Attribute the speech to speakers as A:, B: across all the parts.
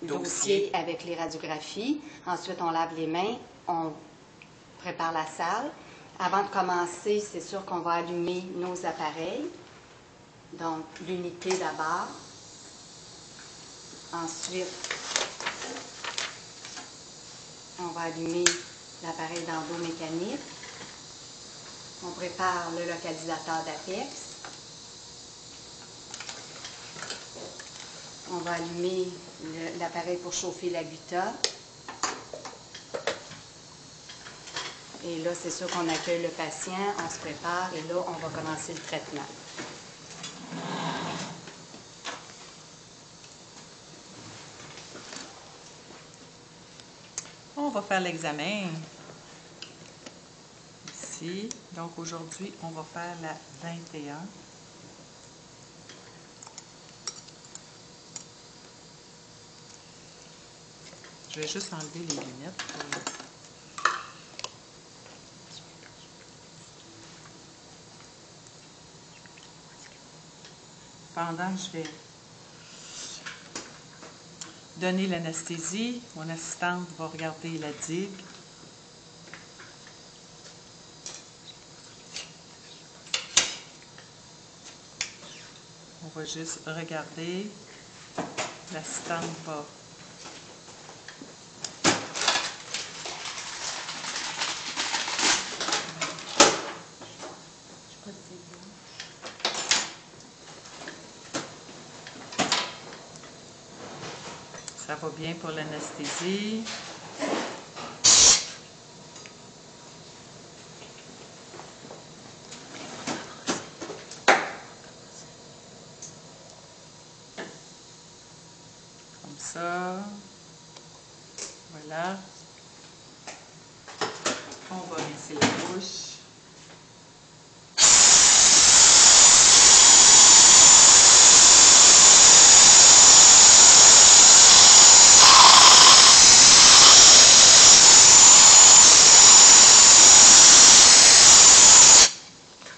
A: dossier avec les radiographies. Ensuite, on lave les mains, on prépare la salle. Avant de commencer, c'est sûr qu'on va allumer nos appareils. Donc, l'unité d'abord. Ensuite, on va allumer l'appareil d'endo mécanique. On prépare le localisateur d'Apex. On va allumer l'appareil pour chauffer la gutta. Et là, c'est sûr qu'on accueille le patient, on se prépare et là, on va commencer le traitement.
B: On va faire l'examen ici. Donc aujourd'hui, on va faire la 21. Je vais juste enlever les lunettes. Pendant que je vais donner l'anesthésie, mon assistante va regarder la digue. On va juste regarder. L'assistante va ça va bien pour l'anesthésie. Comme ça. Voilà. On va rincer la bouche.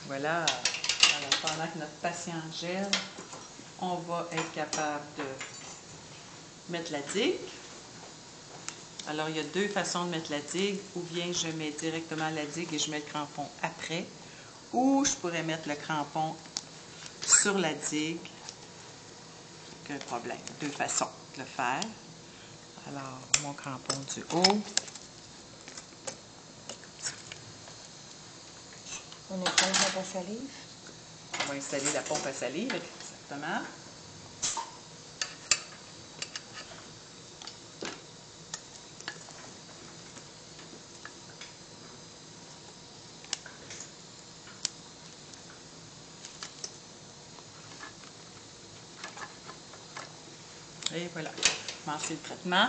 B: Voilà. Alors, pendant que notre patient gèle, on va être capable de mettre la digue. Alors, il y a deux façons de mettre la digue. Ou bien je mets directement la digue et je mets le crampon après. Ou je pourrais mettre le crampon sur la digue. Aucun problème. Deux façons de le faire. Alors, mon crampon du haut.
C: On est prêt à la pompe à salive.
B: On va installer la pompe à salive, exactement. Et voilà, commencer le traitement.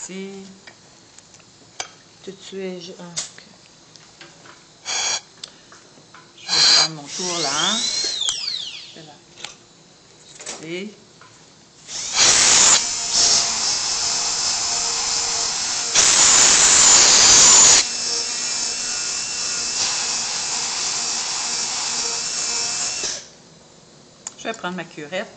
B: Ici.
C: Tout de suite, je vais
B: prendre mon tour là. Je vais là. Et je vais prendre ma curette.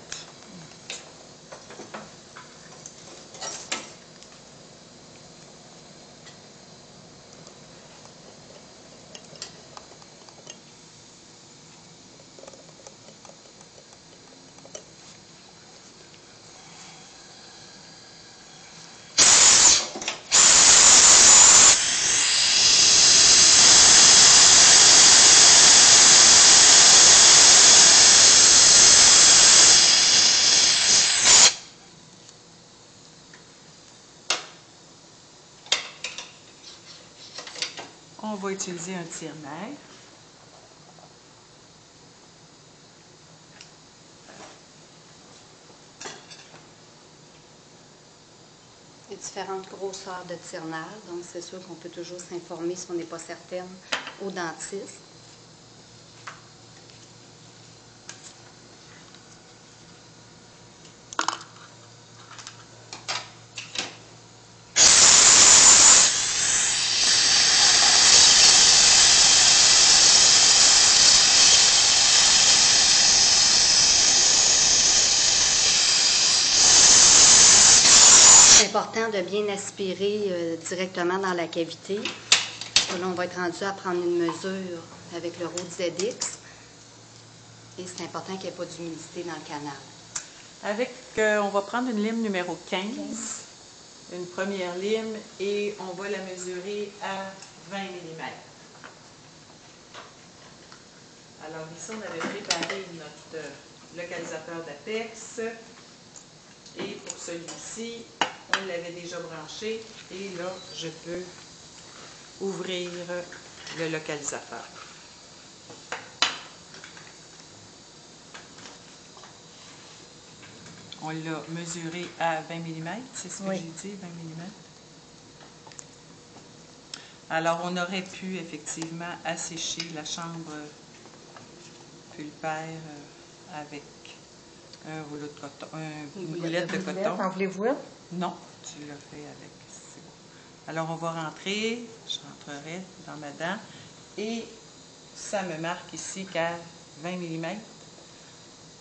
B: On va utiliser un tire-nerf.
A: Il y a différentes grosseurs de tire-nerf, donc c'est sûr qu'on peut toujours s'informer si on n'est pas certaine au dentiste. important de bien aspirer directement dans la cavité. Parce que là, on va être rendu à prendre une mesure avec le Rode ZX. Et c'est important qu'il n'y ait pas d'humidité dans le canal.
B: Avec, on va prendre une lime numéro 15, une première lime, et on va la mesurer à 20 mm. Alors ici, on avait préparé notre localisateur d'Apex. Et pour celui-ci, on l'avait déjà branché. Et là, je peux ouvrir le localisateur. On l'a mesuré à 20 mm, c'est ce que j'ai dit, 20 mm. Alors, on aurait pu effectivement assécher la chambre pulpaire avec un rouleau de coton, une boulette de coton.
C: En voulez-vous une?
B: Non, tu l'as fait avec. C'est bon. Alors, on va rentrer, je rentrerai dans ma dent, et ça me marque ici qu'à 20 mm.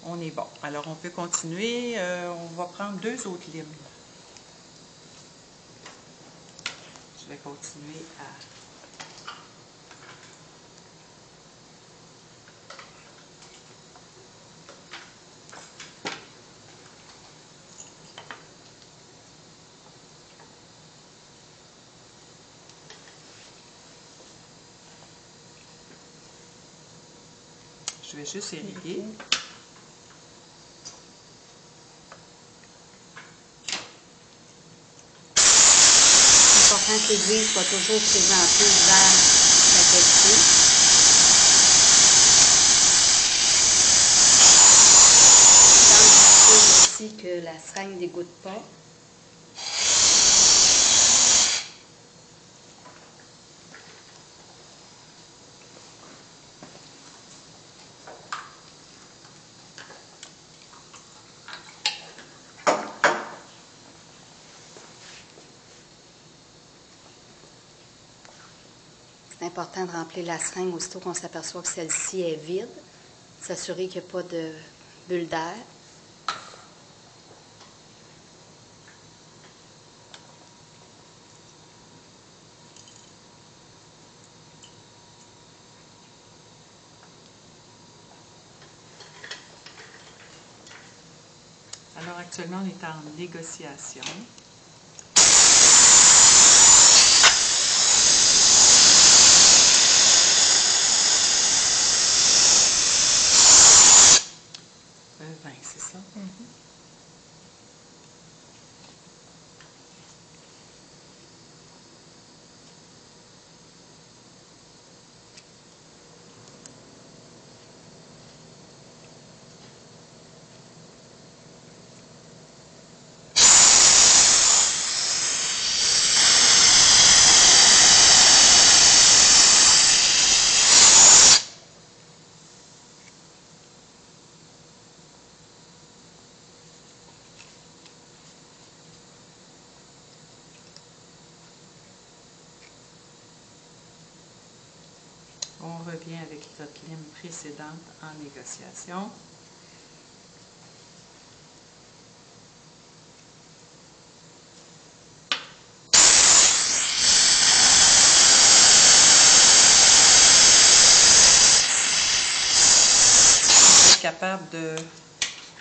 B: On est bon. Alors, on peut continuer. On va prendre 2 autres limes. Je vais continuer à... Je vais juste irriguer.
A: C'est important que l'aiguille soit toujours présentée vers la cavité. Il faut aussi que la seringue ne dégoûte pas. C'est important de remplir la seringue aussitôt qu'on s'aperçoit que celle-ci est vide. S'assurer qu'il n'y a pas de bulle d'air.
B: Alors, actuellement, on est en négociation. C'est ça? On revient avec notre lime précédente en négociation. On est capable de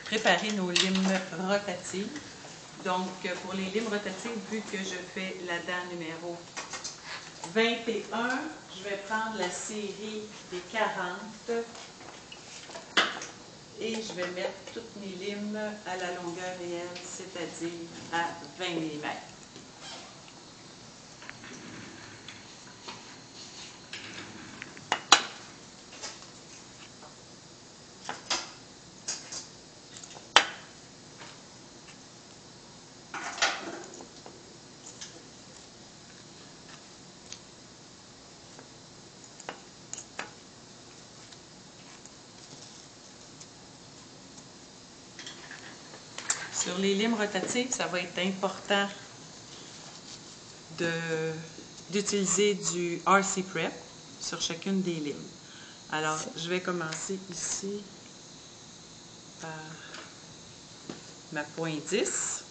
B: préparer nos limes rotatives. Donc, pour les limes rotatives, vu que je fais la dent numéro 21, je vais prendre la série des 40 et je vais mettre toutes mes limes à la longueur réelle, c'est-à-dire à 20 mm. Sur les limes rotatives, ça va être important d'utiliser du RC Prep sur chacune des limes. Alors, je vais commencer ici par ma pointe 10.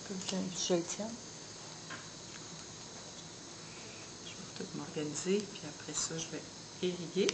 C: Je le tiens.
B: Je vais tout m'organiser, puis après ça, je vais irriguer.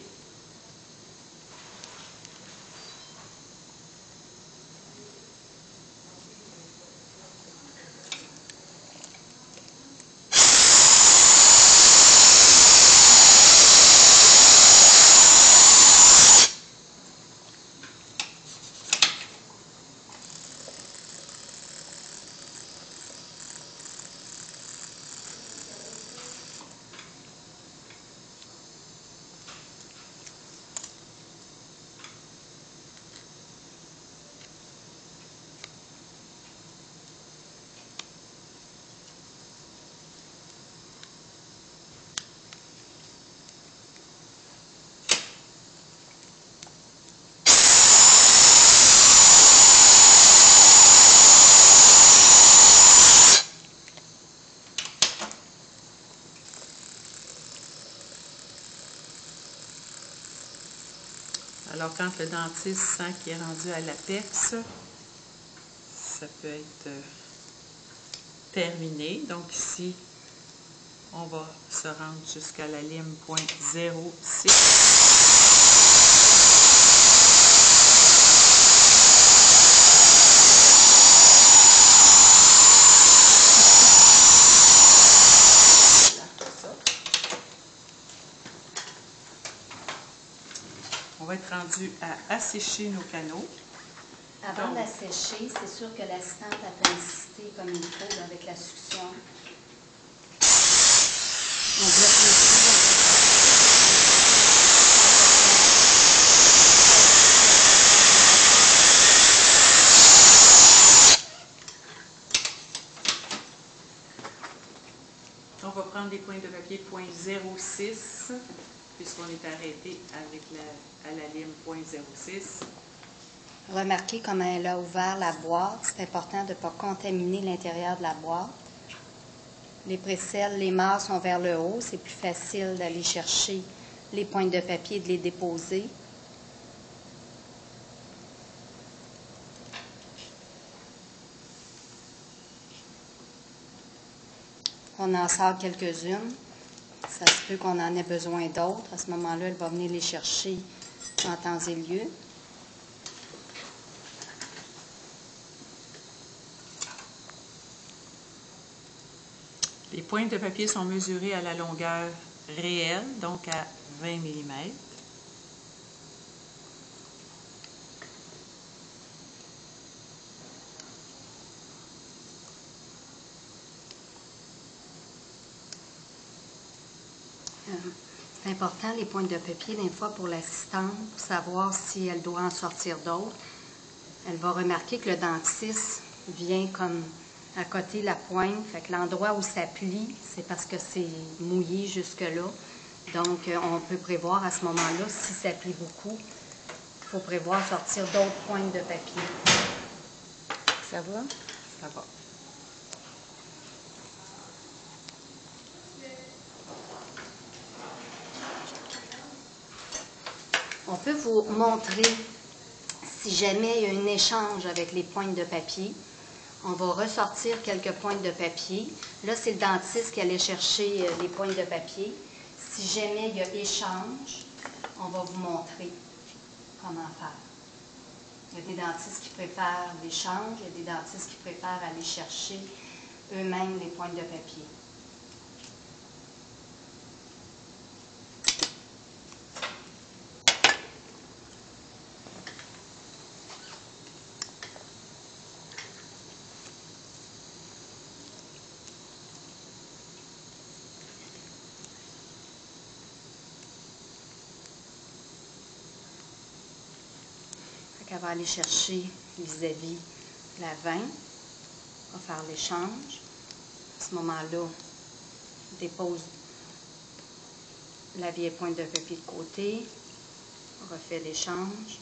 B: Alors, quand le dentiste sent qu'il est rendu à l'apex, ça peut être terminé. Donc ici, on va se rendre jusqu'à la lime .06. On va être rendu à assécher nos canaux.
A: Avant d'assécher, c'est sûr que l'assistante peut insister comme il faut avec la succion. On bloque le tout.
B: On va prendre des pointes de papier .06 puisqu'on est arrêté avec à la lime .06.
A: Remarquez comment elle a ouvert la boîte. C'est important de ne pas contaminer l'intérieur de la boîte. Les précelles, les marcs sont vers le haut. C'est plus facile d'aller chercher les pointes de papier et de les déposer. On en sort quelques-unes. Ça se peut qu'on en ait besoin d'autres. À ce moment-là, elle va venir les chercher en temps et lieu.
B: Les pointes de papier sont mesurées à la longueur réelle, donc à 20 mm.
A: C'est important, les pointes de papier, des fois, pour l'assistante, pour savoir si elle doit en sortir d'autres. Elle va remarquer que le dentiste vient comme à côté la pointe. Fait que l'endroit où ça plie, c'est parce que c'est mouillé jusque-là. Donc, on peut prévoir à ce moment-là, si ça plie beaucoup, il faut prévoir sortir d'autres pointes de papier.
C: Ça va?
B: Ça va.
A: On peut vous montrer si jamais il y a un échange avec les pointes de papier. On va ressortir quelques pointes de papier. Là, c'est le dentiste qui allait chercher les pointes de papier. Si jamais il y a échange, on va vous montrer comment faire. Il y a des dentistes qui préfèrent l'échange, il y a des dentistes qui préfèrent aller chercher eux-mêmes les pointes de papier. Elle va aller chercher vis-à-vis la 20, on va faire l'échange. À ce moment-là, on dépose la vieille pointe de papier de côté, on refait l'échange.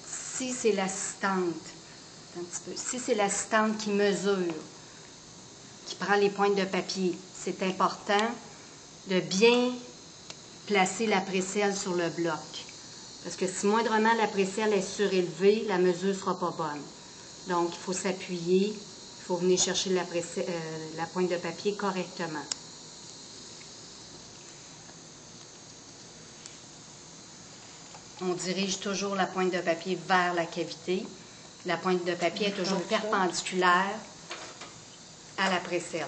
A: Si c'est l'assistante, si c'est l'assistante qui mesure, qui prend les pointes de papier, c'est important de bien placer la précelle sur le bloc. Parce que si moindrement la précelle est surélevée, la mesure ne sera pas bonne. Donc, il faut s'appuyer, il faut venir chercher la pointe de papier correctement. On dirige toujours la pointe de papier vers la cavité. La pointe de papier est toujours perpendiculaire à la précelle.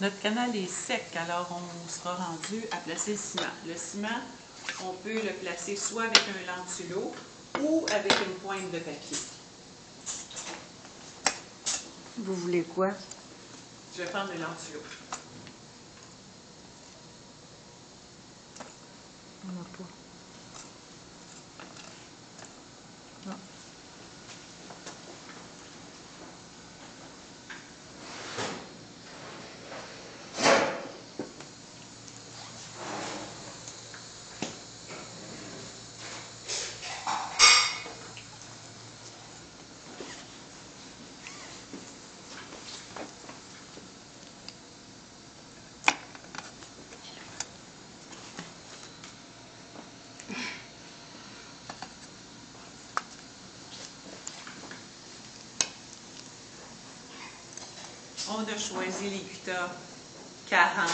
B: Notre canal est sec, alors on sera rendu à placer le ciment. Le ciment, on peut le placer soit avec un lentulo ou avec une pointe de papier.
C: Vous voulez quoi?
B: Je vais prendre le lentulo.
C: On n'a pas. Non.
B: On a choisi les gutta 40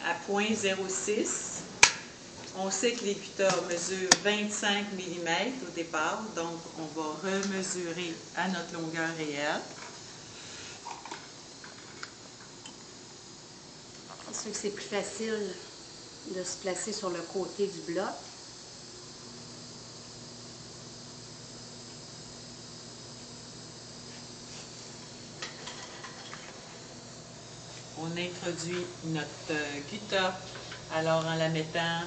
B: à 0.06. On sait que les gutta mesurent 25 mm au départ, donc on va remesurer à notre longueur réelle.
A: C'est sûr que c'est plus facile de se placer sur le côté du bloc.
B: On introduit notre gutta, alors en la mettant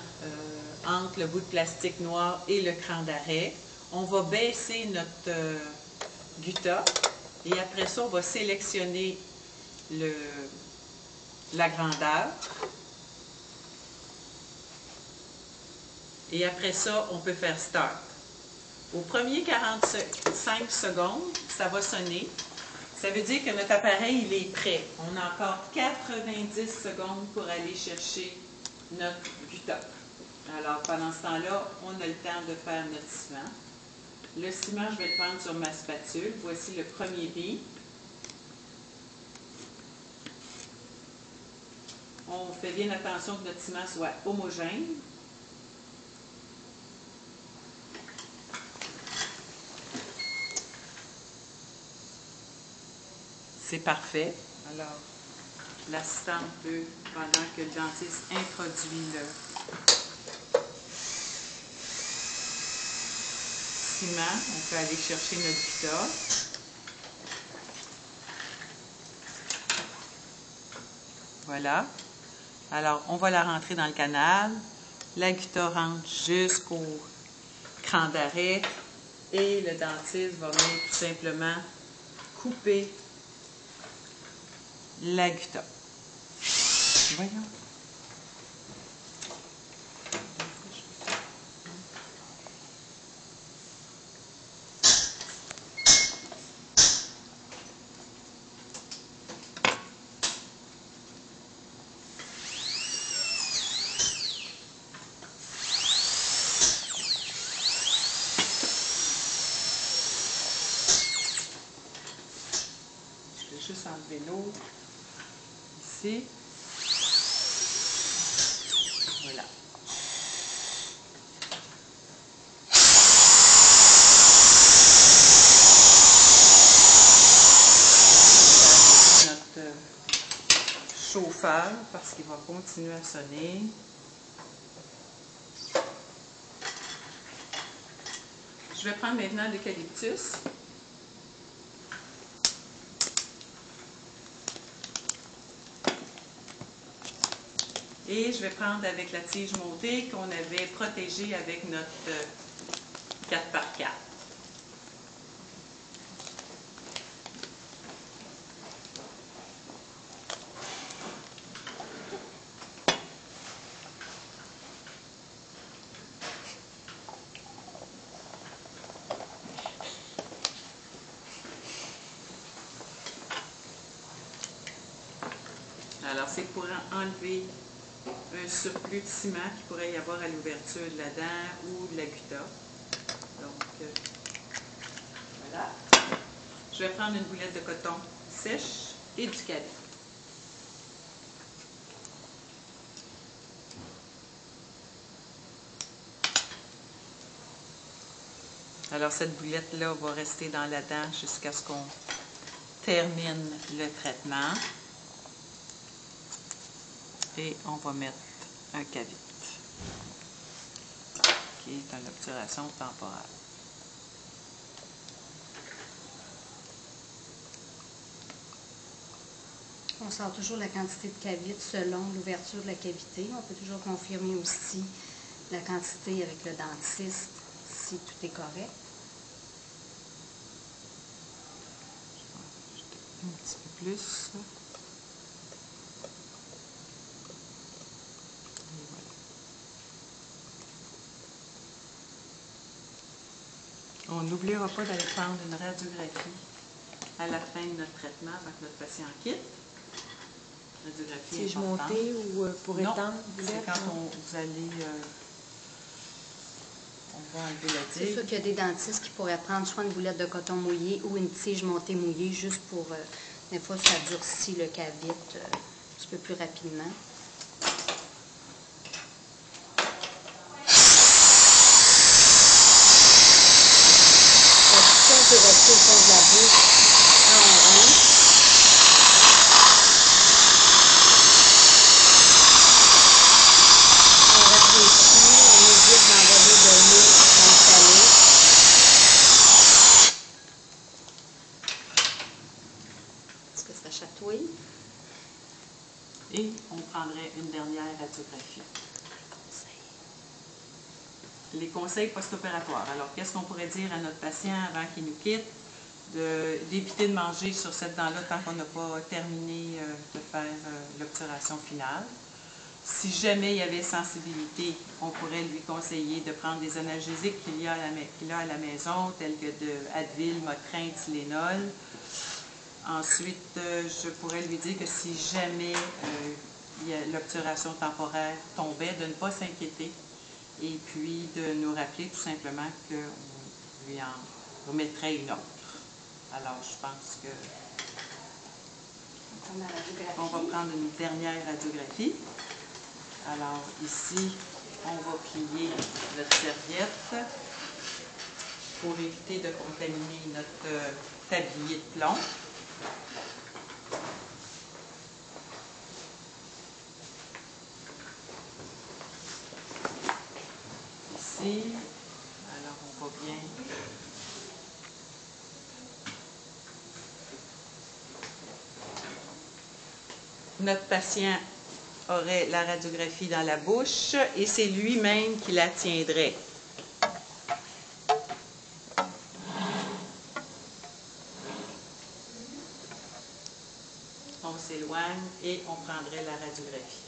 B: entre le bout de plastique noir et le cran d'arrêt. On va baisser notre gutta et après ça, on va sélectionner la grandeur. Et après ça, on peut faire Start. Au premier 45 secondes, ça va sonner. Ça veut dire que notre appareil, il est prêt. On a encore 90 secondes pour aller chercher notre gutta. Alors, pendant ce temps-là, on a le temps de faire notre ciment. Le ciment, je vais le prendre sur ma spatule. Voici le premier billet. On fait bien attention que notre ciment soit homogène. C'est parfait. Alors, l'assistante peut, pendant que le dentiste introduit le ciment, on peut aller chercher notre gutta. Voilà. Alors, on va la rentrer dans le canal. La gutta rentre jusqu'au cran d'arrêt et le dentiste va venir tout simplement couper la gutta. Voyons. Je vais juste enlever l'autre. Ici. Voilà. Notre chauffeur, parce qu'il va continuer à sonner. Je vais prendre maintenant l'eucalyptus. Et je vais prendre avec la tige montée qu'on avait protégée avec notre 4x4. Alors, c'est pour enlever un surplus de ciment qu'il pourrait y avoir à l'ouverture de la dent ou de la gutta. Donc, je vais prendre une boulette de coton sèche et du cadet. Alors, cette boulette-là va rester dans la dent jusqu'à ce qu'on termine le traitement. Et on va mettre un cavite, qui est une obturation temporaire.
A: On sort toujours la quantité de cavite selon l'ouverture de la cavité. On peut toujours confirmer aussi la quantité avec le dentiste si tout est correct.
B: Un petit peu plus. Et voilà. On n'oubliera pas d'aller prendre une radiographie à la fin de notre traitement avant que notre patient quitte. Radiographie
C: Si je
B: importante.
C: montais ou pour
B: Non,
C: étendre?
B: c'est quand vous allez... on va enlever la
A: C'est
B: tige.
A: sûr qu'il y a des dentistes qui pourraient prendre soit une boulette de coton mouillé ou une tige montée mouillée juste pour... des fois, ça durcit le cavite un petit peu plus rapidement. On peut rester au fond de la bouche quand on rentre. On réfléchit, on évite d'envoyer de l'eau dans le palais. Est-ce que ça chatouille?
B: Et on prendrait une dernière radiographie. Les conseils post-opératoires. Alors, qu'est-ce qu'on pourrait dire à notre patient avant qu'il nous quitte? D'éviter de manger sur cette dent-là tant qu'on n'a pas terminé de faire l'obturation finale. Si jamais il y avait sensibilité, on pourrait lui conseiller de prendre des analgésiques qu'il a à la maison, tels que de Advil, Motrin, Tylenol. Ensuite, je pourrais lui dire que si jamais l'obturation temporaire tombait, de ne pas s'inquiéter et puis de nous rappeler tout simplement qu'on lui en remettrait une autre. Alors, je pense que on va prendre une dernière radiographie. Alors, ici, on va plier notre serviette pour éviter de contaminer notre tablier de plomb. Ici, alors on va bien notre patient aurait la radiographie dans la bouche et c'est lui-même qui la tiendrait. On s'éloigne et on prendrait la radiographie.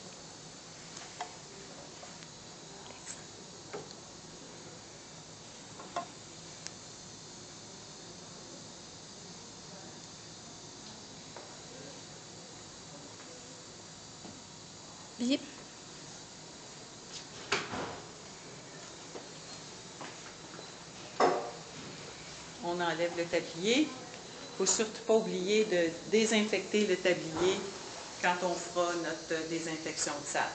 A: Yep.
B: On enlève le tablier. Il ne faut surtout pas oublier de désinfecter le tablier quand on fera notre désinfection de salle.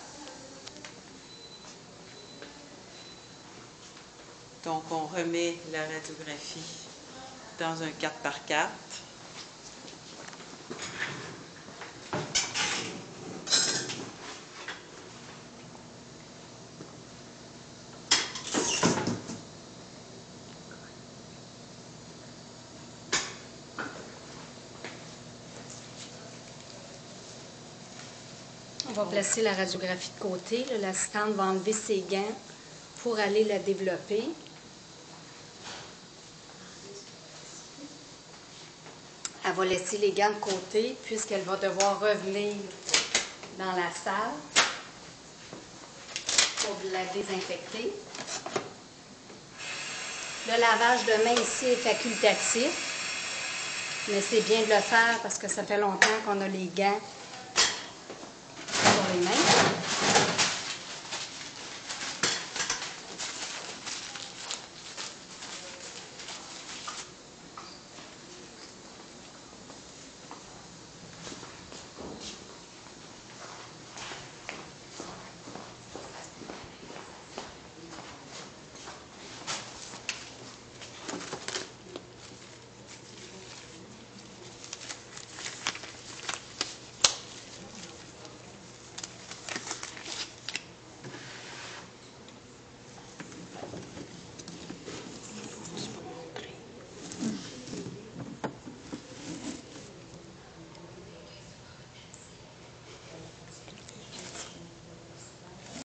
B: Donc, on remet la radiographie dans un 4x4.
A: On va placer la radiographie de côté. L'assistante va enlever ses gants pour aller la développer. Elle va laisser les gants de côté puisqu'elle va devoir revenir dans la salle pour la désinfecter. Le lavage de main ici est facultatif, mais c'est bien de le faire parce que ça fait longtemps qu'on a les gants sur les mains.